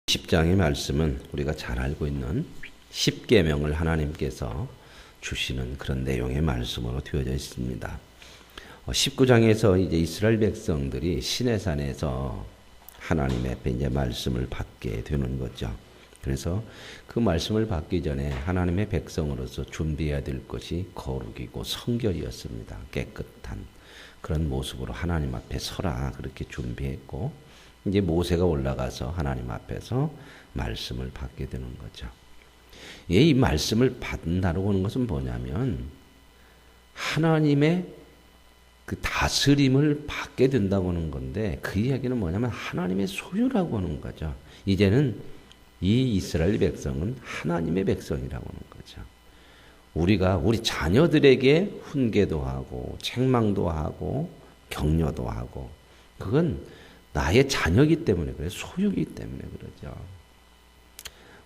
10장의 말씀은 우리가 잘 알고 있는 십계명을 하나님께서 주시는 그런 내용의 말씀으로 되어져 있습니다. 19장에서 이제 이스라엘 백성들이 시내산에서 하나님 앞에 이제 말씀을 받게 되는 거죠. 그래서 그 말씀을 받기 전에 하나님의 백성으로서 준비해야 될 것이 거룩이고 성결이었습니다. 깨끗한 그런 모습으로 하나님 앞에 서라 그렇게 준비했고, 이제 모세가 올라가서 하나님 앞에서 말씀을 받게 되는 거죠. 이 말씀을 받는다고 하는 것은 뭐냐면 하나님의 그 다스림을 받게 된다고 하는 건데, 그 이야기는 뭐냐면 하나님의 소유라고 하는 거죠. 이제는 이 이스라엘 백성은 하나님의 백성이라고 하는 거죠. 우리가 우리 자녀들에게 훈계도 하고 책망도 하고 격려도 하고, 그건 나의 자녀이기 때문에 그래요. 소유이기 때문에 그러죠.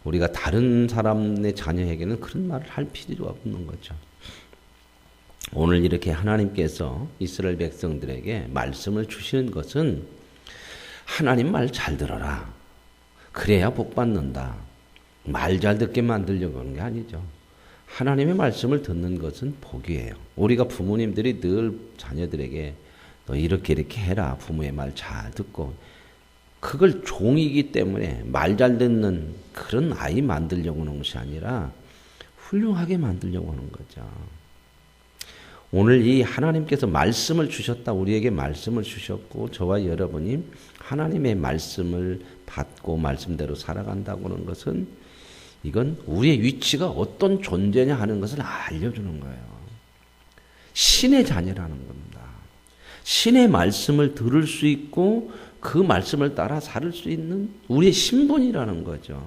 우리가 다른 사람의 자녀에게는 그런 말을 할 필요가 없는 거죠. 오늘 이렇게 하나님께서 이스라엘 백성들에게 말씀을 주시는 것은 하나님 말 잘 들어라. 그래야 복 받는다. 말 잘 듣게 만들려고 하는 게 아니죠. 하나님의 말씀을 듣는 것은 복이에요. 우리가 부모님들이 늘 자녀들에게 너 이렇게 해라. 부모의 말 잘 듣고, 그걸 종이기 때문에 말 잘 듣는 그런 아이 만들려고 하는 것이 아니라 훌륭하게 만들려고 하는 거죠. 오늘 이 하나님께서 말씀을 주셨다. 우리에게 말씀을 주셨고 저와 여러분이 하나님의 말씀을 받고 말씀대로 살아간다고 하는 것은, 이건 우리의 위치가 어떤 존재냐 하는 것을 알려주는 거예요. 신의 자녀라는 겁니다. 신의 말씀을 들을 수 있고 그 말씀을 따라 살 수 있는 우리의 신분이라는 거죠.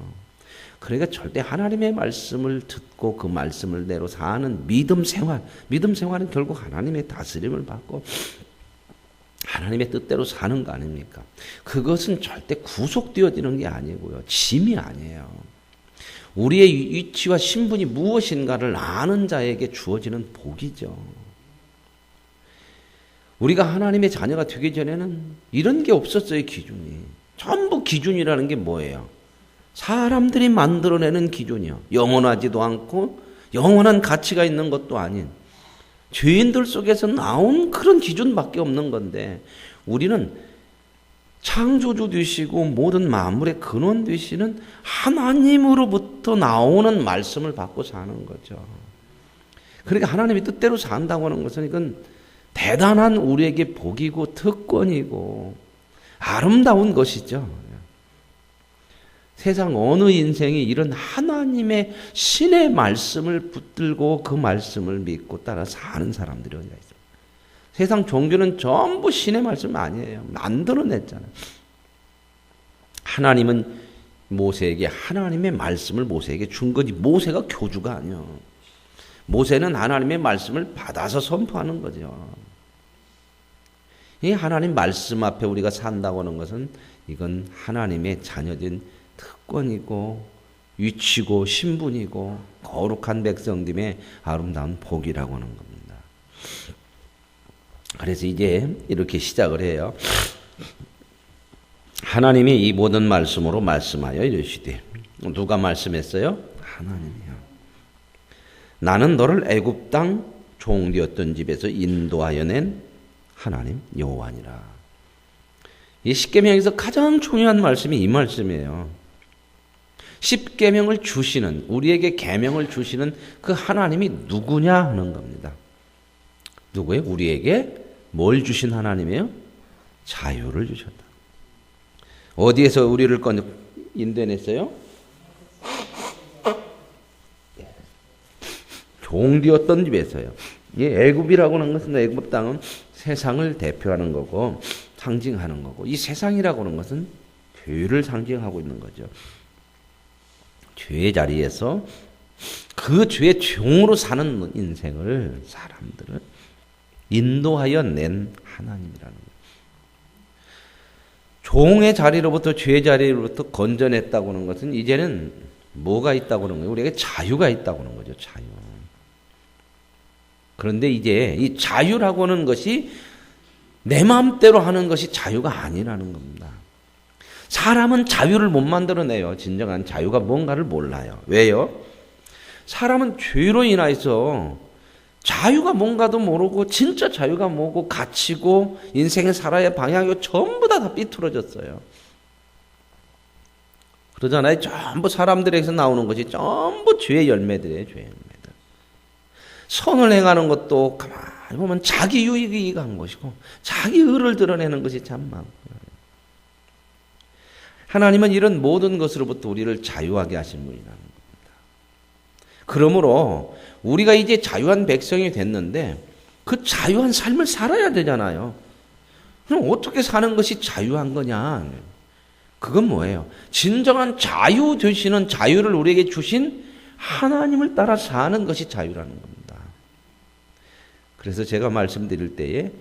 그러니까 절대 하나님의 말씀을 듣고 그 말씀을 대로 사는 믿음 생활은 결국 하나님의 다스림을 받고 하나님의 뜻대로 사는 거 아닙니까? 그것은 절대 구속되어지는 게 아니고요. 짐이 아니에요. 우리의 위치와 신분이 무엇인가를 아는 자에게 주어지는 복이죠. 우리가 하나님의 자녀가 되기 전에는 이런 게 없었어요. 기준이. 전부 기준이라는 게 뭐예요? 사람들이 만들어내는 기준이요. 영원하지도 않고 영원한 가치가 있는 것도 아닌 죄인들 속에서 나온 그런 기준밖에 없는 건데, 우리는 창조주 되시고 모든 만물의 근원 되시는 하나님으로부터 나오는 말씀을 받고 사는 거죠. 그러니까 하나님의 뜻대로 산다고 하는 것은 이건 대단한 우리에게 복이고 특권이고 아름다운 것이죠. 세상 어느 인생이 이런 하나님의 신의 말씀을 붙들고 그 말씀을 믿고 따라 사는 사람들이 어디가 있어요? 세상 종교는 전부 신의 말씀 아니에요. 만들어냈잖아요. 하나님은 모세에게 하나님의 말씀을 모세에게 준 거지, 모세가 교주가 아니에요. 모세는 하나님의 말씀을 받아서 선포하는 거죠. 이 하나님 말씀 앞에 우리가 산다고 하는 것은 이건 하나님의 자녀된 특권이고 위치고 신분이고 거룩한 백성됨의 아름다운 복이라고 하는 겁니다. 그래서 이제 이렇게 시작을 해요. 하나님이 이 모든 말씀으로 말씀하여 이르시되, 누가 말씀했어요? 하나님이요. 나는 너를 애굽 땅 종되었던 집에서 인도하여 낸 하나님 여호와니라. 이 십계명에서 가장 중요한 말씀이 이 말씀이에요. 십계명을 주시는, 우리에게 계명을 주시는 그 하나님이 누구냐 하는 겁니다. 누구예요? 우리에게 뭘 주신 하나님이에요? 자유를 주셨다. 어디에서 우리를 인도했어요? 종되었던 집에서요. 이 애굽이라고 하는 것은, 애굽 땅은 세상을 대표하는 거고 상징하는 거고, 이 세상이라고 하는 것은 죄를 상징하고 있는 거죠. 죄의 자리에서 그 죄의 종으로 사는 인생을, 사람들을 인도하여 낸 하나님이라는 거예요. 종의 자리로부터, 죄의 자리로부터 건져냈다고 하는 것은 이제는 뭐가 있다고 하는 거예요? 우리에게 자유가 있다고 하는 거죠. 자유. 그런데 이제 이 자유라고 하는 것이 내 마음대로 하는 것이 자유가 아니라는 겁니다. 사람은 자유를 못 만들어내요. 진정한 자유가 뭔가를 몰라요. 왜요? 사람은 죄로 인하여서 자유가 뭔가도 모르고 진짜 자유가 뭐고 가치고 인생에 살아야 할 방향이고 전부 다 삐뚤어졌어요. 그러잖아요. 전부 사람들에게서 나오는 것이 전부 죄의 열매들이에요. 죄의 열매들. 선을 행하는 것도 가만히 보면 자기 유익이 이익한 것이고 자기 의를 드러내는 것이 참 많고요. 하나님은 이런 모든 것으로부터 우리를 자유하게 하신 분이라는 겁니다. 그러므로 우리가 이제 자유한 백성이 됐는데 그 자유한 삶을 살아야 되잖아요. 그럼 어떻게 사는 것이 자유한 거냐? 그건 뭐예요? 진정한 자유 되시는 자유를 우리에게 주신 하나님을 따라 사는 것이 자유라는 겁니다. 그래서 제가 말씀드릴 때에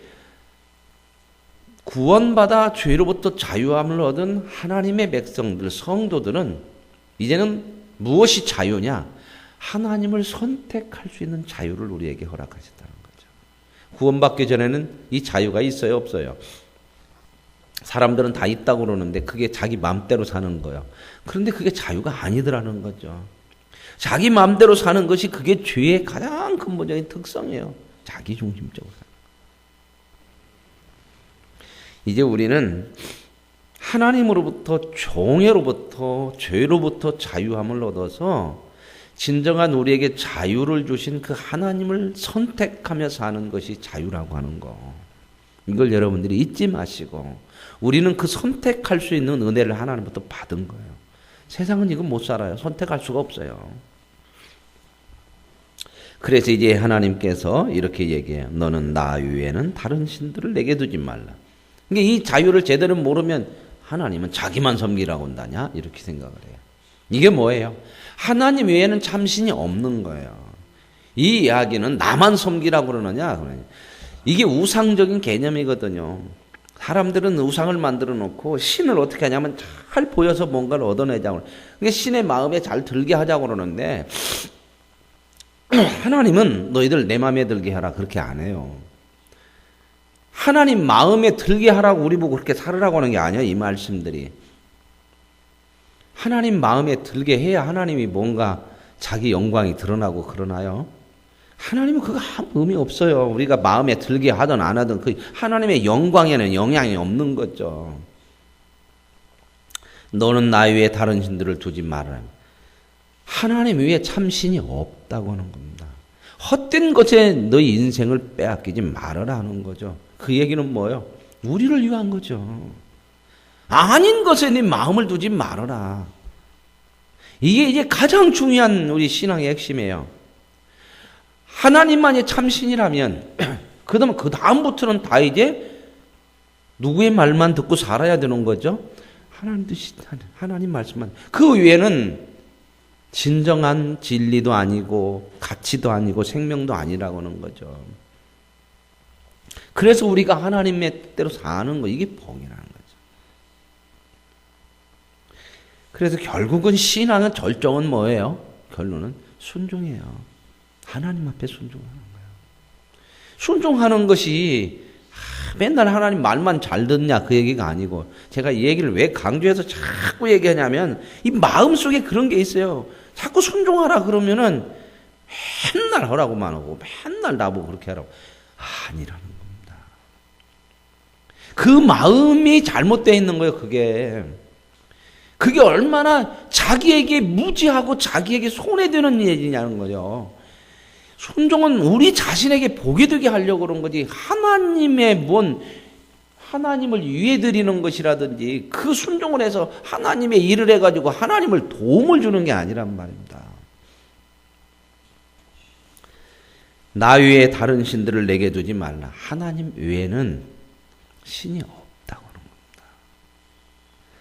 구원받아 죄로부터 자유함을 얻은 하나님의 백성들, 성도들은 이제는 무엇이 자유냐? 하나님을 선택할 수 있는 자유를 우리에게 허락하셨다는 거죠. 구원받기 전에는 이 자유가 있어요, 없어요? 사람들은 다 있다고 그러는데 그게 자기 마음대로 사는 거예요. 그런데 그게 자유가 아니더라는 거죠. 자기 마음대로 사는 것이 그게 죄의 가장 근본적인 특성이에요. 자기 중심적으로 사는 거. 이제 우리는 하나님으로부터 종애로부터 죄로부터 자유함을 얻어서 진정한 우리에게 자유를 주신 그 하나님을 선택하며 사는 것이 자유라고 하는 거. 이걸 여러분들이 잊지 마시고 우리는 그 선택할 수 있는 은혜를 하나님부터 받은 거예요. 세상은 이거 못 살아요. 선택할 수가 없어요. 그래서 이제 하나님께서 이렇게 얘기해요. 너는 나 외에는 다른 신들을 내게 두지 말라. 그러니까 이 자유를 제대로 모르면 하나님은 자기만 섬기라고 한다냐? 이렇게 생각을 해요. 이게 뭐예요? 하나님 외에는 참신이 없는 거예요. 이 이야기는 나만 섬기라고 그러느냐? 이게 우상적인 개념이거든요. 사람들은 우상을 만들어 놓고 신을 어떻게 하냐면 잘 보여서 뭔가를 얻어내자고. 그러니까 신의 마음에 잘 들게 하자고 그러는데 하나님은 너희들 내 마음에 들게 하라 그렇게 안 해요. 하나님 마음에 들게 하라고 우리 보고 그렇게 살으라고 하는 게 아니에요. 이 말씀들이. 하나님 마음에 들게 해야 하나님이 뭔가 자기 영광이 드러나고 그러나요? 하나님은 그거 아무 의미 없어요. 우리가 마음에 들게 하든 안 하든 그 하나님의 영광에는 영향이 없는 거죠. 너는 나 외에 다른 신들을 두지 말아라. 하나님 외에 참신이 없다고 하는 겁니다. 헛된 것에 너희 인생을 빼앗기지 말아라 하는 거죠. 그 얘기는 뭐예요? 우리를 위한 거죠. 아닌 것에 네 마음을 두지 말아라. 이게 이제 가장 중요한 우리 신앙의 핵심이에요. 하나님만이 참신이라면 그 다음부터는 다 이제 누구의 말만 듣고 살아야 되는 거죠. 하나님 말씀만. 그 외에는 진정한 진리도 아니고 가치도 아니고 생명도 아니라고 하는 거죠. 그래서 우리가 하나님의 뜻대로 사는 거 이게 복이라는 거죠. 그래서 결국은 신앙의 절정은 뭐예요? 결론은 순종이에요. 하나님 앞에 순종하는 거예요. 순종하는 것이 맨날 하나님 말만 잘 듣냐 그 얘기가 아니고 제가 이 얘기를 왜 강조해서 자꾸 얘기하냐면 이 마음속에 그런 게 있어요. 자꾸 순종하라 그러면은 맨날 하라고만 하고 맨날 나보고 그렇게 하라고. 아니라는 겁니다. 그 마음이 잘못되어 있는 거예요. 그게 얼마나 자기에게 무지하고 자기에게 손해되는 일이냐는 거죠. 순종은 우리 자신에게 복이 되게 하려고 그런 거지 하나님을 위해 드리는 것이라든지 그 순종을 해서 하나님의 일을 해가지고 하나님을 도움을 주는 게 아니란 말입니다. 나 외에 다른 신들을 내게 두지 말라. 하나님 외에는 신이 없다고 하는 겁니다.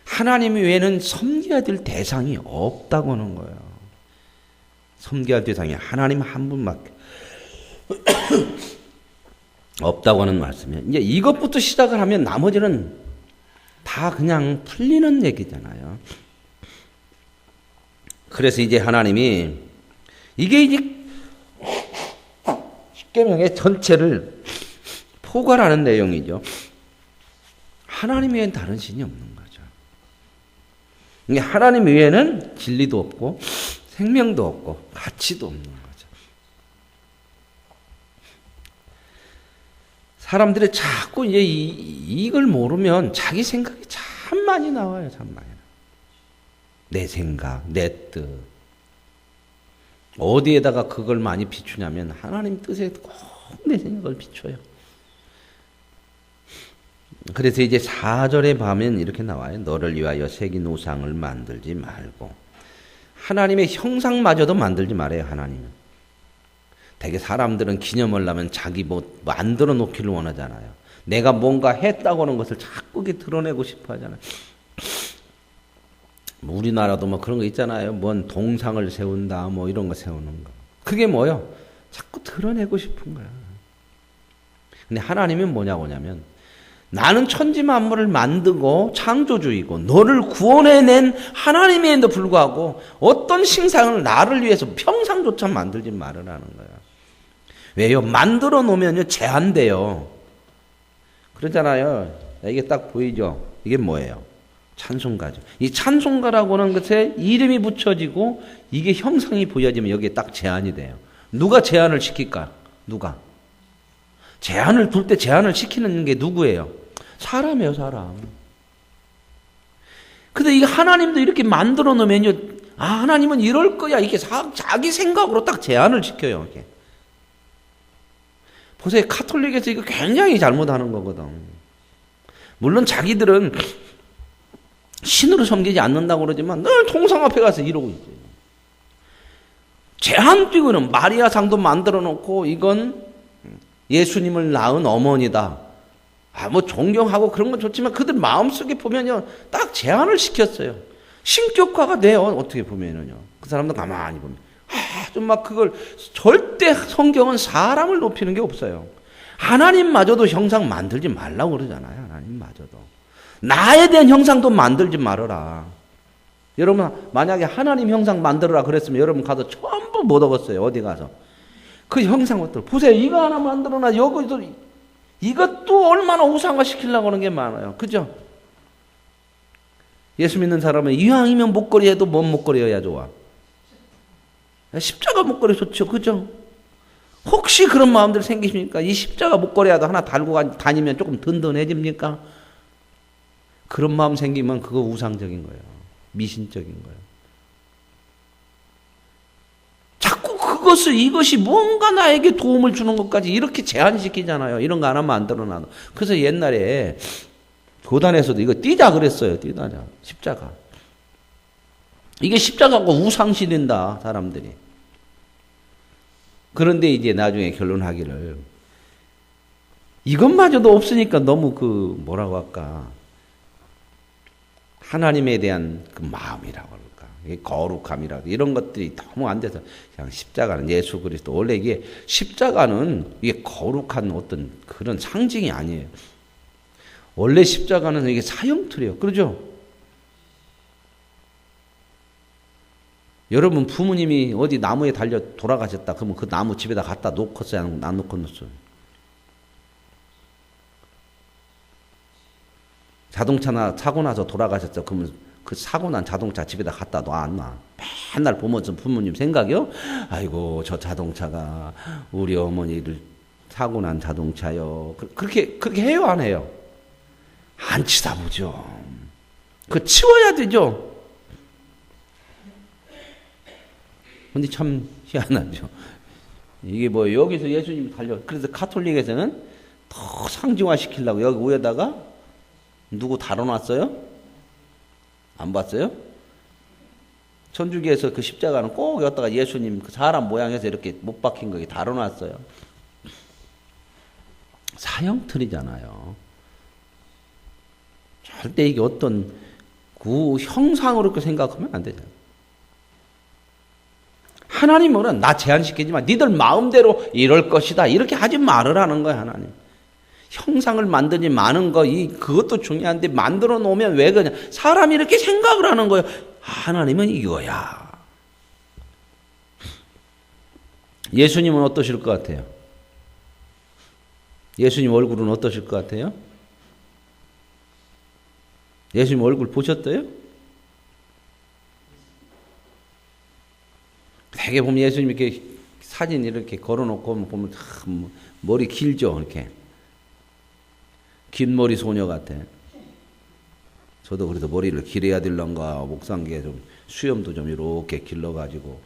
하나님 외에는 섬겨야 될 대상이 없다고 하는 거예요. 섬겨야 할 대상이 하나님 한 분밖에 없다고 하는 말씀이에요. 이제 이것부터 시작을 하면 나머지는 다 그냥 풀리는 얘기잖아요. 그래서 이제 하나님이 이게 이제 십계명의 전체를 포괄하는 내용이죠. 하나님 외엔 다른 신이 없는 거죠. 하나님 외에는 진리도 없고 생명도 없고 가치도 없는 거죠. 사람들이 자꾸 이제 이걸 모르면 자기 생각이 참 많이 나와요. 참 많이. 내 생각, 내 뜻. 어디에다가 그걸 많이 비추냐면 하나님 뜻에 꼭 내 생각을 비춰요. 그래서 이제 4절에 보면 이렇게 나와요. 너를 위하여 새긴 우상을 만들지 말고. 하나님의 형상마저도 만들지 말아요. 하나님은. 되게 사람들은 기념을 하면 자기 뭐 만들어 놓기를 원하잖아요. 내가 뭔가 했다고 하는 것을 자꾸 드러내고 싶어 하잖아요. 우리나라도 뭐 그런 거 있잖아요. 뭔 동상을 세운다 뭐 이런 거 세우는 거. 그게 뭐요? 자꾸 드러내고 싶은 거야. 근데 하나님은 뭐냐면 나는 천지 만물을 만들고 창조주이고 너를 구원해낸 하나님에도 불구하고 어떤 신상을 나를 위해서 평상조차 만들지 말으라는 거야. 왜요? 만들어 놓으면요 제한돼요. 그러잖아요. 이게 딱 보이죠? 이게 뭐예요? 찬송가죠. 이 찬송가라고 하는 것에 이름이 붙여지고 이게 형상이 보여지면 여기에 딱 제한이 돼요. 누가 제한을 시킬까? 누가? 제한을 둘 때 제한을 시키는 게 누구예요? 사람이에요, 사람. 근데 이게 하나님도 이렇게 만들어 놓으면요, 아, 하나님은 이럴 거야. 이게 자기 생각으로 딱 제한을 시켜요, 이게. 보세요, 카톨릭에서 이거 굉장히 잘못하는 거거든. 물론 자기들은 신으로 섬기지 않는다고 그러지만 늘 동상 앞에 가서 이러고 있어요. 제한 띄고는 마리아 상도 만들어 놓고 이건 예수님을 낳은 어머니다. 아, 뭐 존경하고 그런 건 좋지만 그들 마음속에 보면요, 딱 제한을 시켰어요. 신격화가 돼요. 어떻게 보면은요. 그 사람도 가만히 보면. 좀 막 그걸 절대 성경은 사람을 높이는 게 없어요. 하나님마저도 형상 만들지 말라고 그러잖아요. 하나님마저도. 나에 대한 형상도 만들지 말아라. 여러분 만약에 하나님 형상 만들어라 그랬으면 여러분 가서 전부 못 얻었어요. 어디 가서. 그 형상 어떨 보세요. 이거 하나 만들어놔. 여기도 이것도 얼마나 우상화 시키려고 하는 게 많아요. 그죠? 예수 믿는 사람은 이왕이면 목걸이 해도 뭔 목걸이여야 좋아? 십자가 목걸이 좋죠. 그죠? 혹시 그런 마음들 생기십니까? 이 십자가 목걸이라도 하나 달고 다니면 조금 든든해집니까? 그런 마음 생기면 그거 우상적인 거예요. 미신적인 거예요. 자꾸 이것이 뭔가 나에게 도움을 주는 것까지 이렇게 제한시키잖아요. 이런 거 하나 만들어놔도. 그래서 옛날에 교단에서도 이거 띄자 그랬어요. 띄자. 십자가. 이게 십자가고 우상시된다, 사람들이. 그런데 이제 나중에 결론하기를 이것마저도 없으니까 너무 뭐라고 할까. 하나님에 대한 그 마음이라고 할까. 거룩함이라고 이런 것들이 너무 안 돼서 그냥 십자가는 예수 그리스도. 원래 이게 십자가는 이게 거룩한 어떤 그런 상징이 아니에요. 원래 십자가는 이게 사형틀이에요. 그러죠? 여러분 부모님이 어디 나무에 달려 돌아가셨다. 그러면 그 나무 집에다 갖다 놓겠어요? 안 놓고 놓았어요? 자동차나 사고 나서 돌아가셨죠. 그러면 그 사고 난 자동차 집에다 갖다 놔, 안 놔? 맨날 보면서 부모님 생각이요? 아이고, 저 자동차가 우리 어머니를 사고 난 자동차요. 그렇게 해요, 안 해요? 안 치다보죠. 그거 치워야 되죠. 근데 참 희한하죠. 이게 뭐 여기서 예수님 달려. 그래서 가톨릭에서는 더 상징화 시키려고 여기 위에다가 누구 달아놨어요? 안 봤어요? 천주교에서 그 십자가는 꼭 여기다가 예수님 그 사람 모양에서 이렇게 못 박힌 거 달아놨어요. 사형틀이잖아요. 절대 이게 어떤 그 형상으로 이렇게 생각하면 안 되잖아요. 하나님은 나 제한시키지만 니들 마음대로 이럴 것이다. 이렇게 하지 말으라는 거예요, 하나님. 형상을 만드지 마는 거, 그것도 중요한데 만들어 놓으면 왜 그러냐. 사람이 이렇게 생각을 하는 거예요. 하나님은 이거야. 예수님은 어떠실 것 같아요? 예수님 얼굴은 어떠실 것 같아요? 예수님 얼굴 보셨어요? 되게 보면 예수님 이렇게 사진 이렇게 걸어놓고 보면 참 머리 길죠, 이렇게. 긴 머리 소녀 같아. 저도 그래도 머리를 길어야 될런가, 목상기에 좀, 수염도 좀 이렇게 길러가지고.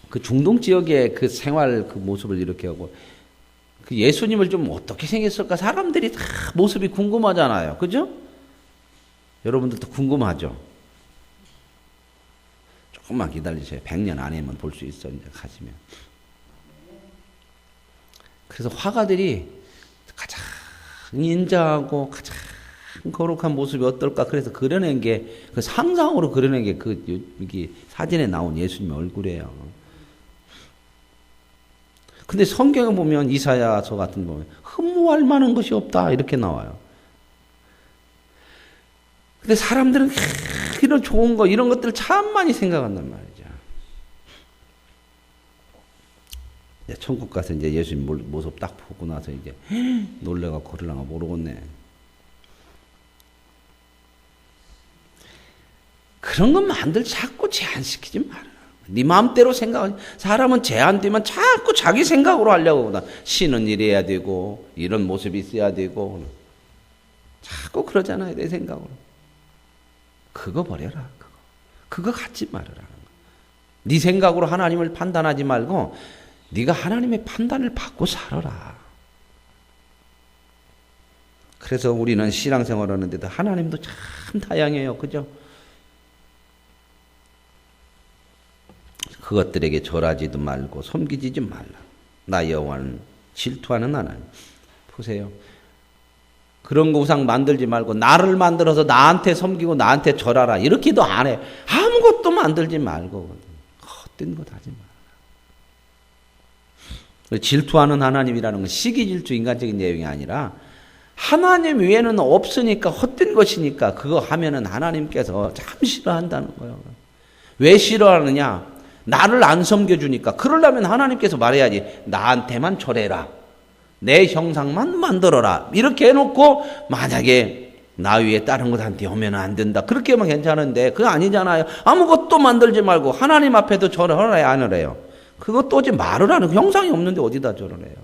그 중동 지역의 그 생활 그 모습을 이렇게 하고, 그 예수님을 좀 어떻게 생겼을까? 사람들이 다 모습이 궁금하잖아요. 그죠? 여러분들도 궁금하죠? 조금만 기다리세요. 100년 안에만 볼 수 있어, 이제 가시면. 그래서 화가들이 가장 인자하고 가장 거룩한 모습이 어떨까? 그래서 그려낸 게, 그 상상으로 그려낸 게 여기 사진에 나온 예수님의 얼굴이에요. 근데 성경에 보면 이사야서 같은 거 보면 흠모할 만한 것이 없다 이렇게 나와요. 근데 사람들은 이런 좋은 거 이런 것들을 참 많이 생각한단 말이죠. 천국 가서 이제 예수님 모습 딱 보고 나서 이제 놀래가 그러려나 모르겠네. 그런 것만들 자꾸 제한시키지 마라. 네 마음대로 생각하지. 사람은 제한되면 자꾸 자기 생각으로 하려고 하다. 신은 이래야 되고 이런 모습이 있어야 되고 자꾸 그러잖아요. 내 생각으로. 그거 버려라. 그거 갖지 말아라. 네 생각으로 하나님을 판단하지 말고 네가 하나님의 판단을 받고 살아라. 그래서 우리는 신앙생활 하는데도 하나님도 참 다양해요. 그죠? 그것들에게 절하지도 말고 섬기지도 말라. 나 여호와는 질투하는 하나님. 보세요. 그런 거 우상 만들지 말고 나를 만들어서 나한테 섬기고 나한테 절하라. 이렇게도 안 해. 아무것도 만들지 말고 헛된 것 하지 마. 질투하는 하나님이라는 건 시기질투 인간적인 내용이 아니라 하나님 외에는 없으니까 헛된 것이니까 그거 하면은 하나님께서 참 싫어한다는 거예요. 왜 싫어하느냐? 나를 안 섬겨주니까. 그러려면 하나님께서 말해야지. 나한테만 절해라. 내 형상만 만들어라. 이렇게 해놓고 만약에 나 위에 다른 것한테 오면 안 된다. 그렇게 하면 괜찮은데 그거 아니잖아요. 아무것도 만들지 말고 하나님 앞에도 절을 하라 안 하래요. 그것도 오지 말으라는 형상이 없는데 어디다 절을 해요.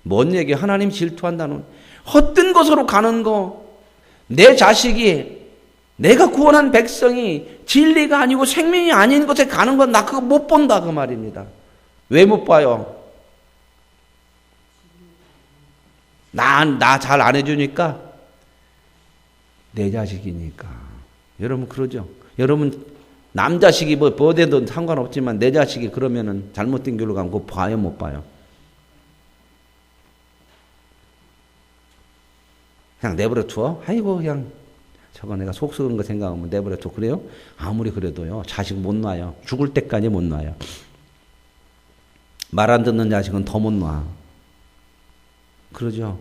뭔 얘기? 하나님 질투한다는 헛된 것으로 가는 거. 내 자식이 내가 구원한 백성이 진리가 아니고 생명이 아닌 것에 가는 건 나 그거 못 본다 그 말입니다. 왜 못 봐요? 나 잘 안 해주니까? 내 자식이니까. 여러분 그러죠? 여러분 남자식이 뭐 어디든 상관없지만 내 자식이 그러면은 잘못된 길로 가면 그거 봐요 못 봐요? 그냥 내버려 두어? 아이고 그냥 저거 내가 속 썩은 거 생각하면 내버려 둬. 그래요? 아무리 그래도요. 자식 못 놔요. 죽을 때까지 못 놔요. 말 안 듣는 자식은 더 못 놔. 그러죠?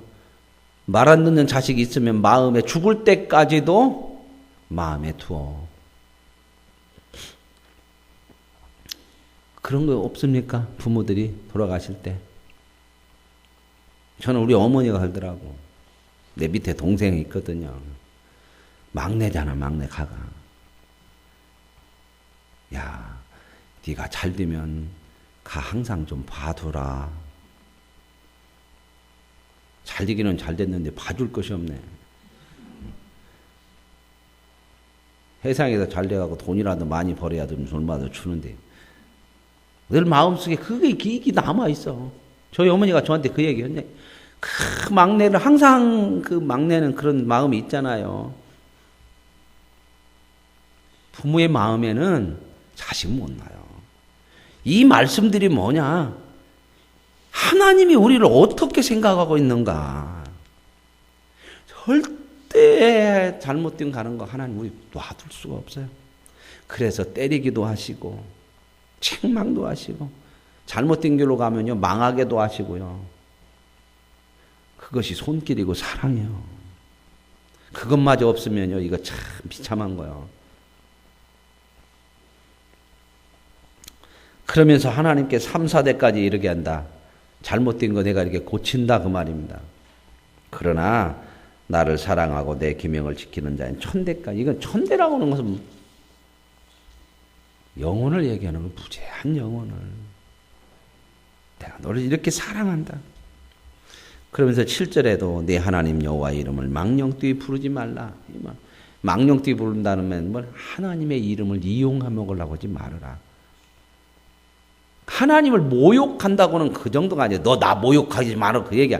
말 안 듣는 자식이 있으면 마음에 죽을 때까지도 마음에 두어. 그런 거 없습니까? 부모들이 돌아가실 때. 저는 우리 어머니가 하더라고. 내 밑에 동생이 있거든요. 막내잖아, 막내 가가. 야, 네가 잘 되면 가 항상 좀 봐두라. 잘 되기는 잘 됐는데 봐줄 것이 없네. 세상에서 잘 돼가고 돈이라도 많이 벌어야 좀 얼마나 주는데 늘 마음속에 그게 기억이 남아있어. 저희 어머니가 저한테 그 얘기했네. 그 막내를 항상 그 막내는 그런 마음이 있잖아요. 부모의 마음에는 자식 못 낳아요. 이 말씀들이 뭐냐? 하나님이 우리를 어떻게 생각하고 있는가? 절대 잘못된 가는 거 하나님 우리 놔둘 수가 없어요. 그래서 때리기도 하시고 책망도 하시고 잘못된 길로 가면요 망하게도 하시고요. 그것이 손길이고 사랑이에요. 그것마저 없으면요 이거 참 비참한 거예요. 그러면서 하나님께 3, 4대까지 이르게 한다. 잘못된 거 내가 이렇게 고친다 그 말입니다. 그러나 나를 사랑하고 내 계명을 지키는 자는 천대까지. 이건 천대라고 하는 것은 영혼을 얘기하는 건 무제한 영혼을. 내가 너를 이렇게 사랑한다. 그러면서 7절에도 내 하나님 여호와의 이름을 망령되이 부르지 말라. 망령되이 부른다는 건 하나님의 이름을 이용해 먹으려고 하지 말아라. 하나님을 모욕한다고는 그 정도가 아니야. 너 나 모욕하지 마라 그 얘기야.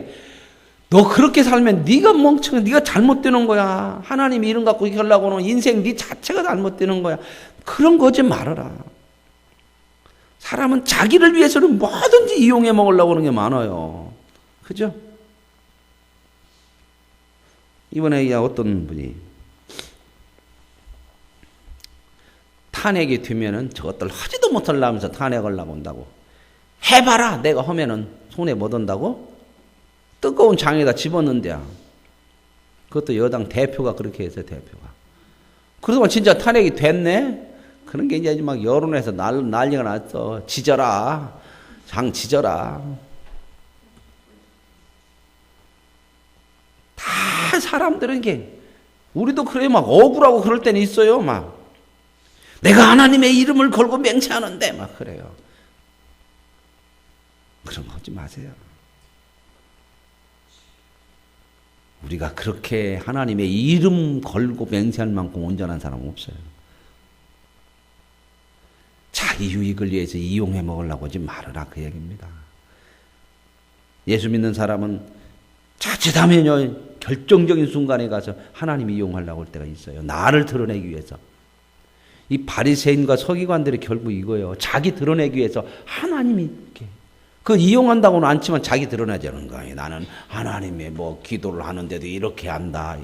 너 그렇게 살면 네가 멍청해. 네가 잘못되는 거야. 하나님 이름 갖고 하려고는 인생 네 자체가 잘못되는 거야. 그런 거지 말아라. 사람은 자기를 위해서는 뭐든지 이용해 먹으려고 하는 게 많아요. 그죠? 이번에 어떤 분이 탄핵이 되면은 저것들 하지도 못하려면서 탄핵을 하고 온다고. 해봐라! 내가 하면은 손에 못 온다고? 뜨거운 장에다 집었는데야. 그것도 여당 대표가 그렇게 했어요, 대표가. 그러더만 진짜 탄핵이 됐네? 그런 게 이제 막 여론에서 난리가 났어. 지져라. 장 지져라. 다 사람들은 게, 우리도 그래, 막 억울하고 그럴 때는 있어요, 막. 내가 하나님의 이름을 걸고 맹세하는데, 막 그래요. 그런 거 하지 마세요. 우리가 그렇게 하나님의 이름 걸고 맹세할 만큼 온전한 사람은 없어요. 자기 유익을 위해서 이용해 먹으려고 하지 말아라 그 얘기입니다. 예수 믿는 사람은 자칫하면요 결정적인 순간에 가서 하나님 이용하려고 할 때가 있어요. 나를 드러내기 위해서. 이 바리새인과 서기관들이 결국 이거예요. 자기 드러내기 위해서 하나님이 이렇게 그 이용한다고는 않지만 자기 드러내자는 거예요. 나는 하나님의 뭐 기도를 하는데도 이렇게 한다.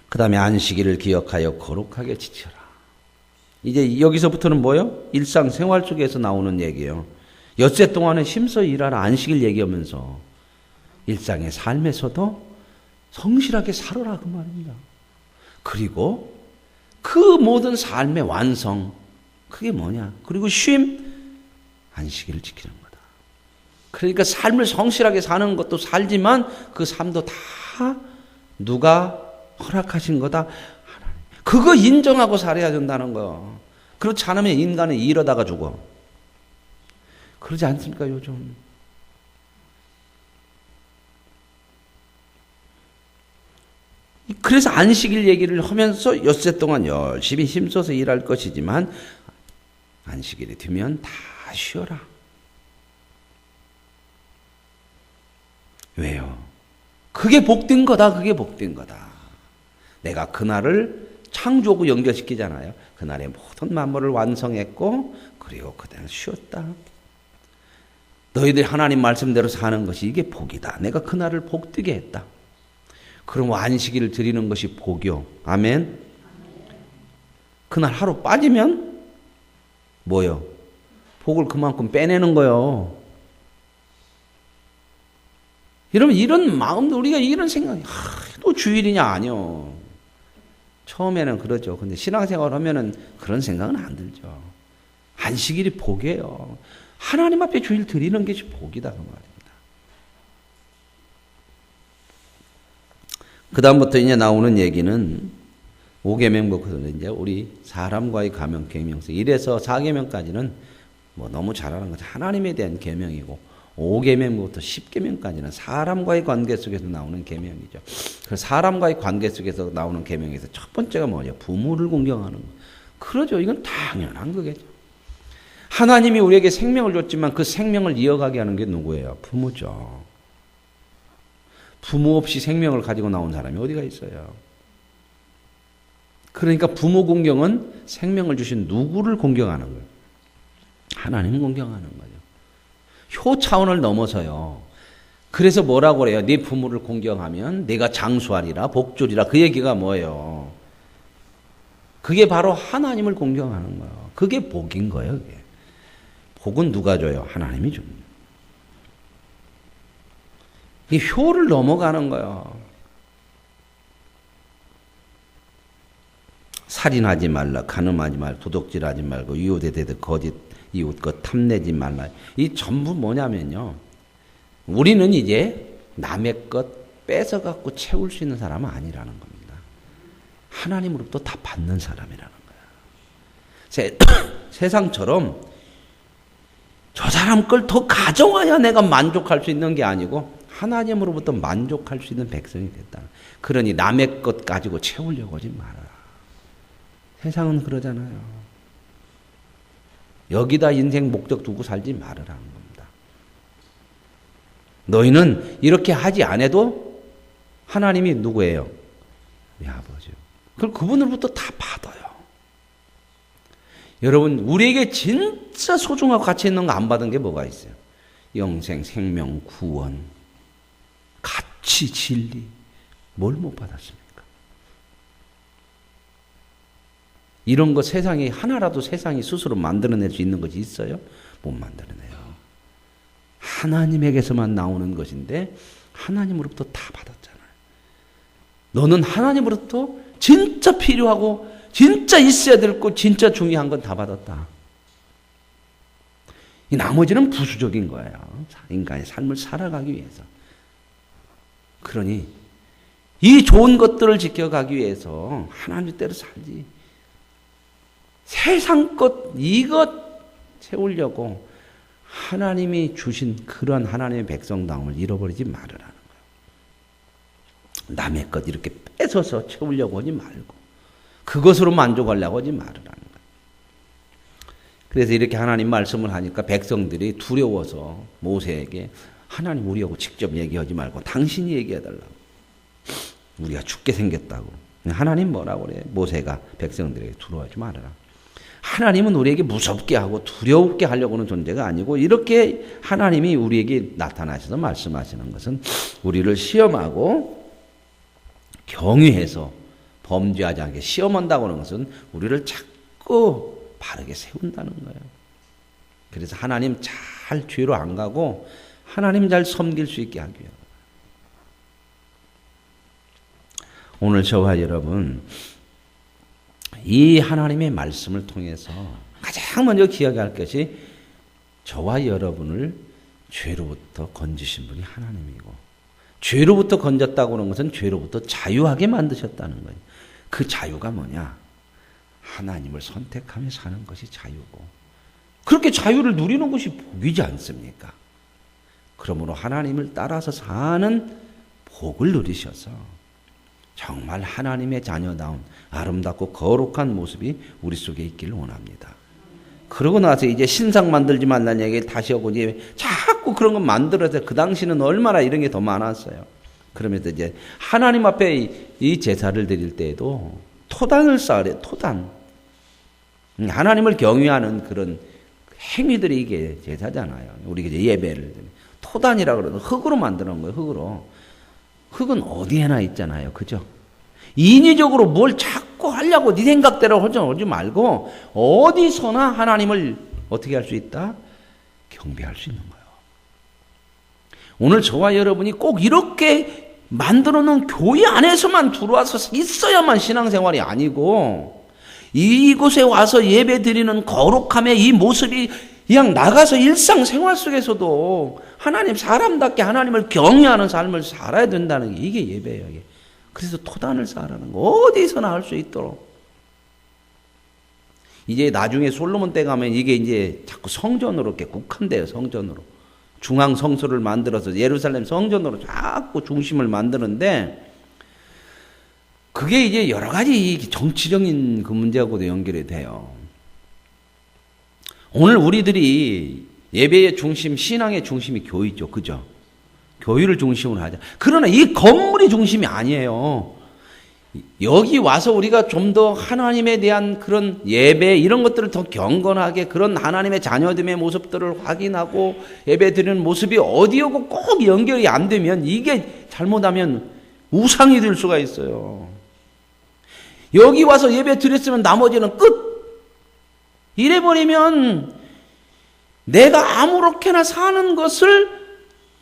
그 다음에 안식일을 기억하여 거룩하게 지켜라. 이제 여기서부터는 뭐예요? 일상생활 속에서 나오는 얘기예요. 엿새 동안은 힘써 일하라 안식일 얘기하면서 일상의 삶에서도 성실하게 살아라 그 말입니다. 그리고 그 모든 삶의 완성 그게 뭐냐? 그리고 쉼 안식일을 지키는 거다. 그러니까 삶을 성실하게 사는 것도 살지만 그 삶도 다 누가 허락하신 거다. 하나님. 그거 인정하고 살아야 된다는 거예요. 그렇지 않으면 인간은 이러다가 죽어. 그러지 않습니까 요즘? 그래서 안식일 얘기를 하면서 엿새 동안 열심히 힘써서 일할 것이지만 안식일이 되면 다 쉬어라. 왜요? 그게 복된 거다. 그게 복된 거다. 내가 그날을 창조하고 연결시키잖아요. 그날의 모든 만물을 완성했고 그리고 그날 쉬었다. 너희들이 하나님 말씀대로 사는 것이 이게 복이다. 내가 그날을 복되게 했다. 그럼 안식일을 드리는 것이 복이요. 아멘. 그날 하루 빠지면 뭐요? 복을 그만큼 빼내는 거요. 이러면 이런 마음도 우리가 이런 생각이 또 주일이냐 아니요. 처음에는 그러죠. 근데 신앙생활 하면은 그런 생각은 안 들죠. 안식일이 복이에요. 하나님 앞에 주일 드리는 것이 복이다 그 말입니다. 그 다음부터 이제 나오는 얘기는 5계명부터 이제 우리 사람과의 가명 계명서 1에서 4계명까지는 뭐 너무 잘하는 거죠. 하나님에 대한 계명이고 5계명부터 10계명까지는 사람과의 관계 속에서 나오는 계명이죠. 그 사람과의 관계 속에서 나오는 계명에서 첫 번째가 뭐냐? 부모를 공경하는 거. 그러죠. 이건 당연한 거겠죠. 하나님이 우리에게 생명을 줬지만 그 생명을 이어가게 하는 게 누구예요? 부모죠. 부모 없이 생명을 가지고 나온 사람이 어디가 있어요? 그러니까 부모 공경은 생명을 주신 누구를 공경하는 거예요? 하나님 공경하는 거죠. 효 차원을 넘어서요. 그래서 뭐라고 그래요? 네 부모를 공경하면 내가 장수하리라 복주리라 그 얘기가 뭐예요? 그게 바로 하나님을 공경하는 거예요. 그게 복인 거예요. 그게. 복은 누가 줘요? 하나님이 줍니다. 이 효를 넘어가는 거예요. 살인하지 말라, 간음하지 말라, 도둑질하지 말고 이웃에 대해 거짓 이웃 것 탐내지 말라. 이 전부 뭐냐면요. 우리는 이제 남의 것 뺏어갖고 채울 수 있는 사람은 아니라는 겁니다. 하나님으로부터 다 받는 사람이라는 거야. 세상처럼 저 사람 걸 더 가져와야 내가 만족할 수 있는 게 아니고 하나님으로부터 만족할 수 있는 백성이 됐다. 그러니 남의 것 가지고 채우려고 하지 말아라. 세상은 그러잖아요. 여기다 인생 목적 두고 살지 말으라는 겁니다. 너희는 이렇게 하지 않아도 하나님이 누구예요? 우리 아버지요. 그걸 그분으로부터 다 받아요. 여러분, 우리에게 진짜 소중하고 가치 있는 거 안 받은 게 뭐가 있어요? 영생, 생명, 구원, 가치, 진리. 뭘 못 받았습니까? 이런 거 세상에 하나라도 세상이 스스로 만들어낼 수 있는 것이 있어요? 못 만들어내요. 하나님에게서만 나오는 것인데 하나님으로부터 다 받았잖아요. 너는 하나님으로부터 진짜 필요하고 진짜 있어야 될 것, 진짜 중요한 건 다 받았다. 이 나머지는 부수적인 거예요. 인간의 삶을 살아가기 위해서. 그러니 이 좋은 것들을 지켜가기 위해서 하나님 뜻대로 살지. 세상 것, 이것 채우려고 하나님이 주신 그런 하나님의 백성다움을 잃어버리지 말으라는 거예요. 남의 것 이렇게 뺏어서 채우려고 하지 말고 그것으로 만족하려고 하지 말으라는 거예요. 그래서 이렇게 하나님 말씀을 하니까 백성들이 두려워서 모세에게 하나님 우리하고 직접 얘기하지 말고 당신이 얘기해달라고. 우리가 죽게 생겼다고. 하나님 뭐라고 그래? 모세가 백성들에게 두려워하지 말아라. 하나님은 우리에게 무섭게 하고 두려우게 하려고 하는 존재가 아니고 이렇게 하나님이 우리에게 나타나셔서 말씀하시는 것은 우리를 시험하고 경유해서 범죄하지 않게 시험한다고 하는 것은 우리를 자꾸 바르게 세운다는 거예요. 그래서 하나님 잘 죄로 안 가고 하나님 잘 섬길 수 있게 하기 위해. 오늘 저와 여러분 이 하나님의 말씀을 통해서 가장 먼저 기억할 것이 저와 여러분을 죄로부터 건지신 분이 하나님이고 죄로부터 건졌다고 하는 것은 죄로부터 자유하게 만드셨다는 거예요. 그 자유가 뭐냐? 하나님을 선택하며 사는 것이 자유고 그렇게 자유를 누리는 것이 복이지 않습니까? 그러므로 하나님을 따라서 사는 복을 누리셔서 정말 하나님의 자녀다운 아름답고 거룩한 모습이 우리 속에 있기를 원합니다. 그러고 나서 이제 신상 만들지 말라는 얘기를 다시 하고 이제 자꾸 그런 거 만들어서 그 당시는 얼마나 이런 게 더 많았어요. 그러면서 이제 하나님 앞에 이 제사를 드릴 때에도 토단을 쌓으래, 토단. 하나님을 경외하는 그런 행위들이 이게 제사잖아요. 우리가 이제 예배를. 토단이라고 그러면 흙으로 만드는 거예요, 흙으로. 흙은 어디에나 있잖아요. 그죠? 인위적으로 뭘 자꾸 하려고 네 생각대로 하지 말고 어디서나 하나님을 어떻게 할 수 있다? 경배할 수 있는 거예요. 오늘 저와 여러분이 꼭 이렇게 만들어 놓은 교회 안에서만 들어와서 있어야만 신앙생활이 아니고 이곳에 와서 예배 드리는 거룩함의 이 모습이 그냥 나가서 일상생활 속에서도 하나님 사람답게 하나님을 경외하는 삶을 살아야 된다는 게 이게 예배예요. 이게. 그래서 토단을 쌓으라는 거 어디서나 할 수 있도록. 이제 나중에 솔로몬 때 가면 이게 이제 자꾸 성전으로 이렇게 국한돼요. 성전으로. 중앙 성소를 만들어서 예루살렘 성전으로 자꾸 중심을 만드는데 그게 이제 여러 가지 정치적인 그 문제하고도 연결이 돼요. 오늘 우리들이 예배의 중심, 신앙의 중심이 교회죠. 그죠? 교회를 중심으로 하자. 그러나 이 건물이 중심이 아니에요. 여기 와서 우리가 좀 더 하나님에 대한 그런 예배 이런 것들을 더 경건하게 그런 하나님의 자녀됨의 모습들을 확인하고 예배 드리는 모습이 어디하고 꼭 연결이 안 되면 이게 잘못하면 우상이 될 수가 있어요. 여기 와서 예배 드렸으면 나머지는 끝! 이래버리면 내가 아무렇게나 사는 것을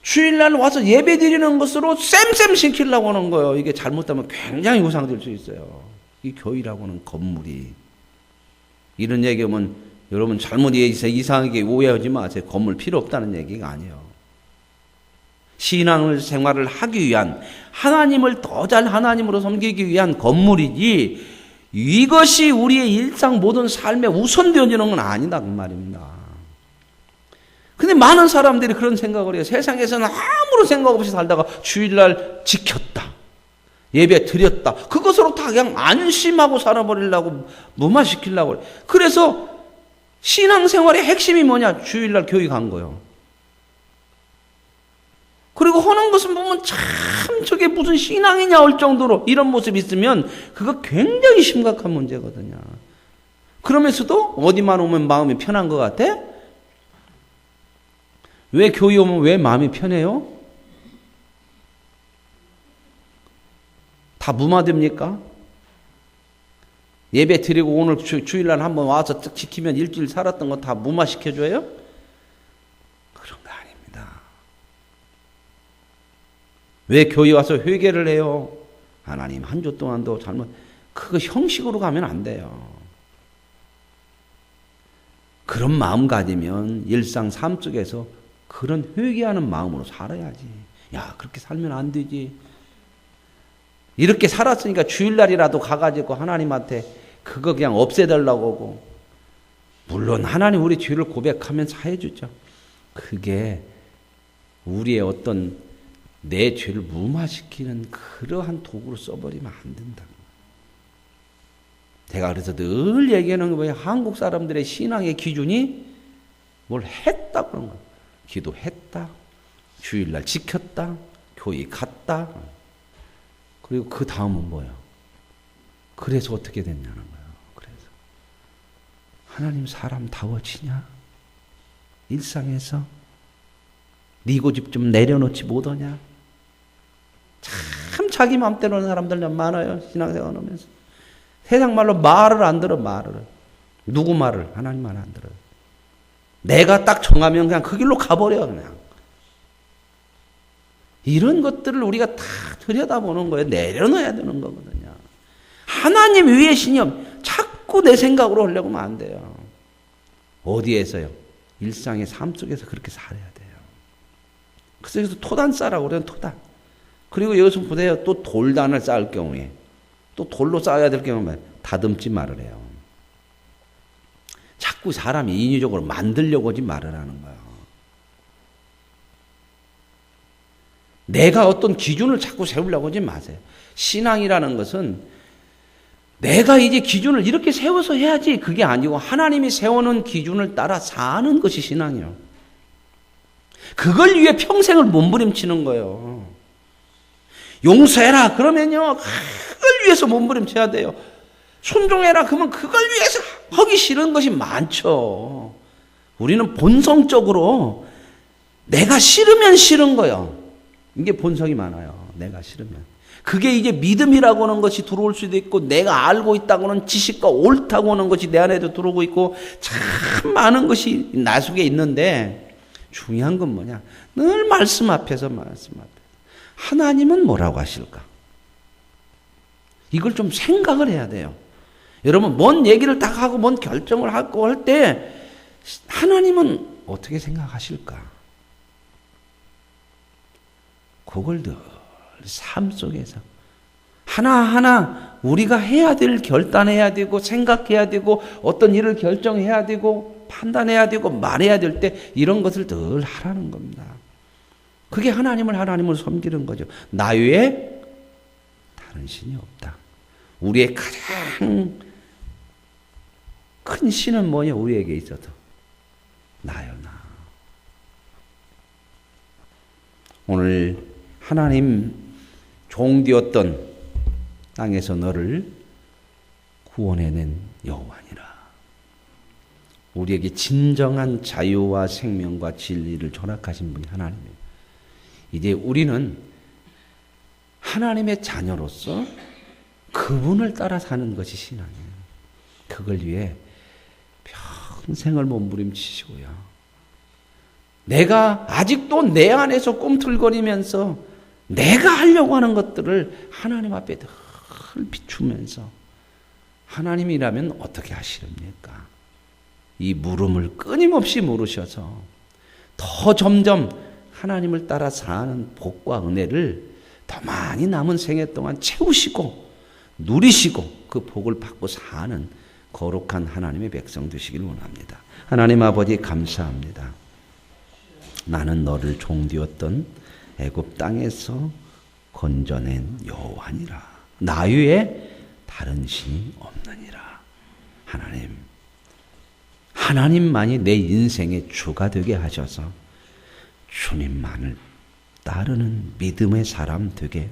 주일날 와서 예배 드리는 것으로 쌤쌤 시키려고 하는 거예요. 이게 잘못하면 굉장히 우상될 수 있어요. 이 교회라고는 건물이. 이런 얘기하면 여러분 잘못 이상하게 오해하지 마세요. 건물 필요 없다는 얘기가 아니에요. 신앙을 생활을 하기 위한, 하나님을 더 잘 하나님으로 섬기기 위한 건물이지, 이것이 우리의 일상 모든 삶에 우선되어지는 건 아니다 그 말입니다. 근데 많은 사람들이 그런 생각을 해요. 세상에서는 아무런 생각 없이 살다가 주일날 지켰다, 예배 드렸다, 그것으로 다 그냥 안심하고 살아버리려고, 무마시키려고 그래. 그래서 신앙생활의 핵심이 뭐냐? 주일날 교회 간 거예요. 그리고 하는 것은 보면 참 저게 무슨 신앙이냐 할 정도로 이런 모습이 있으면 그거 굉장히 심각한 문제거든요. 그러면서도 어디만 오면 마음이 편한 것 같아? 왜 교회 오면 왜 마음이 편해요? 다 무마됩니까? 예배 드리고 오늘 주일날 한번 와서 딱 지키면 일주일 살았던 거 다 무마시켜줘요? 그런 거 아닙니다. 왜 교회 와서 회개를 해요? 하나님 한 주 동안도 그거 형식으로 가면 안 돼요. 그런 마음 가지면 일상 삶 속에서 그런 회개하는 마음으로 살아야지. 야, 그렇게 살면 안 되지. 이렇게 살았으니까 주일날이라도 가가지고 하나님한테 그거 그냥 없애달라고 하고, 물론 하나님 우리 죄를 고백하면 사해주죠. 그게 우리의 어떤 내 죄를 무마시키는 그러한 도구로 써버리면 안 된다. 제가 그래서 늘 얘기하는 게 뭐예요? 한국 사람들의 신앙의 기준이 뭘 했다 그런 거예요. 기도했다, 주일날 지켰다, 교회 갔다. 그리고 그 다음은 뭐예요? 그래서 어떻게 됐냐는 거예요. 그래서 하나님 사람 다워지냐? 일상에서 네 고집 좀 내려놓지 못하냐? 참 자기 마음대로 하는 사람들 많아요. 신앙생활 하면서 세상 말로 말을 안 들어. 말을 누구 말을? 하나님 말 안 들어요. 내가 딱 정하면 그냥 그 길로 가버려. 그냥 이런 것들을 우리가 다 들여다보는 거예요. 내려놔야 되는 거거든요. 하나님 위의 신념 자꾸 내 생각으로 하려고 하면 안 돼요. 어디에서요? 일상의 삶 속에서 그렇게 살아야 돼요. 그래서 토단 쌓으라고 그래요. 토단. 그리고 여기서 보세요. 또 돌단을 쌓을 경우에, 또 돌로 쌓아야 될 경우에 다듬지 말을 해요. 자꾸 사람이 인위적으로 만들려고 하지 말으라는 거예요. 내가 어떤 기준을 자꾸 세우려고 하지 마세요. 신앙이라는 것은 내가 이제 기준을 이렇게 세워서 해야지, 그게 아니고 하나님이 세워놓은 기준을 따라 사는 것이 신앙이에요. 그걸 위해 평생을 몸부림치는 거예요. 용서해라 그러면요, 그걸 위해서 몸부림쳐야 돼요. 순종해라 그러면 그걸 위해서 하기 싫은 것이 많죠. 우리는 본성적으로 내가 싫으면 싫은 거예요. 이게 본성이 많아요. 내가 싫으면. 그게 이제 믿음이라고 하는 것이 들어올 수도 있고, 내가 알고 있다고 하는 지식과 옳다고 하는 것이 내 안에도 들어오고 있고, 참 많은 것이 나 속에 있는데, 중요한 건 뭐냐? 늘 말씀 앞에서 하나님은 뭐라고 하실까? 이걸 좀 생각을 해야 돼요. 여러분, 뭔 얘기를 딱 하고 뭔 결정을 하고 할 때 하나님은 어떻게 생각하실까? 그걸 늘 삶 속에서 하나하나 우리가 해야 될, 결단해야 되고 생각해야 되고 어떤 일을 결정해야 되고 판단해야 되고 말해야 될 때 이런 것을 늘 하라는 겁니다. 그게 하나님을 섬기는 거죠. 나 외에 다른 신이 없다. 우리의 가장 큰 신은 뭐냐? 우리에게 있어도 나요, 나. 오늘 하나님 종되었던 땅에서 너를 구원해낸 여호와니라. 우리에게 진정한 자유와 생명과 진리를 전학하신 분이 하나님이에요. 이제 우리는 하나님의 자녀로서 그분을 따라 사는 것이 신앙이에요. 그걸 위해 평생을 몸부림치시고요. 내가 아직도 내 안에서 꿈틀거리면서 내가 하려고 하는 것들을 하나님 앞에 늘 비추면서 하나님이라면 어떻게 하시렵니까? 이 물음을 끊임없이 물으셔서 더 점점 하나님을 따라 사는 복과 은혜를 더 많이 남은 생애 동안 채우시고 누리시고 그 복을 받고 사는 거룩한 하나님의 백성 되시길 원합니다. 하나님 아버지 감사합니다. 나는 너를 종되었던 애굽 땅에서 건져낸 여호와니라. 나 외에 다른 신이 없느니라. 하나님만이 내 인생의 주가 되게 하셔서 주님만을 따르는 믿음의 사람 되게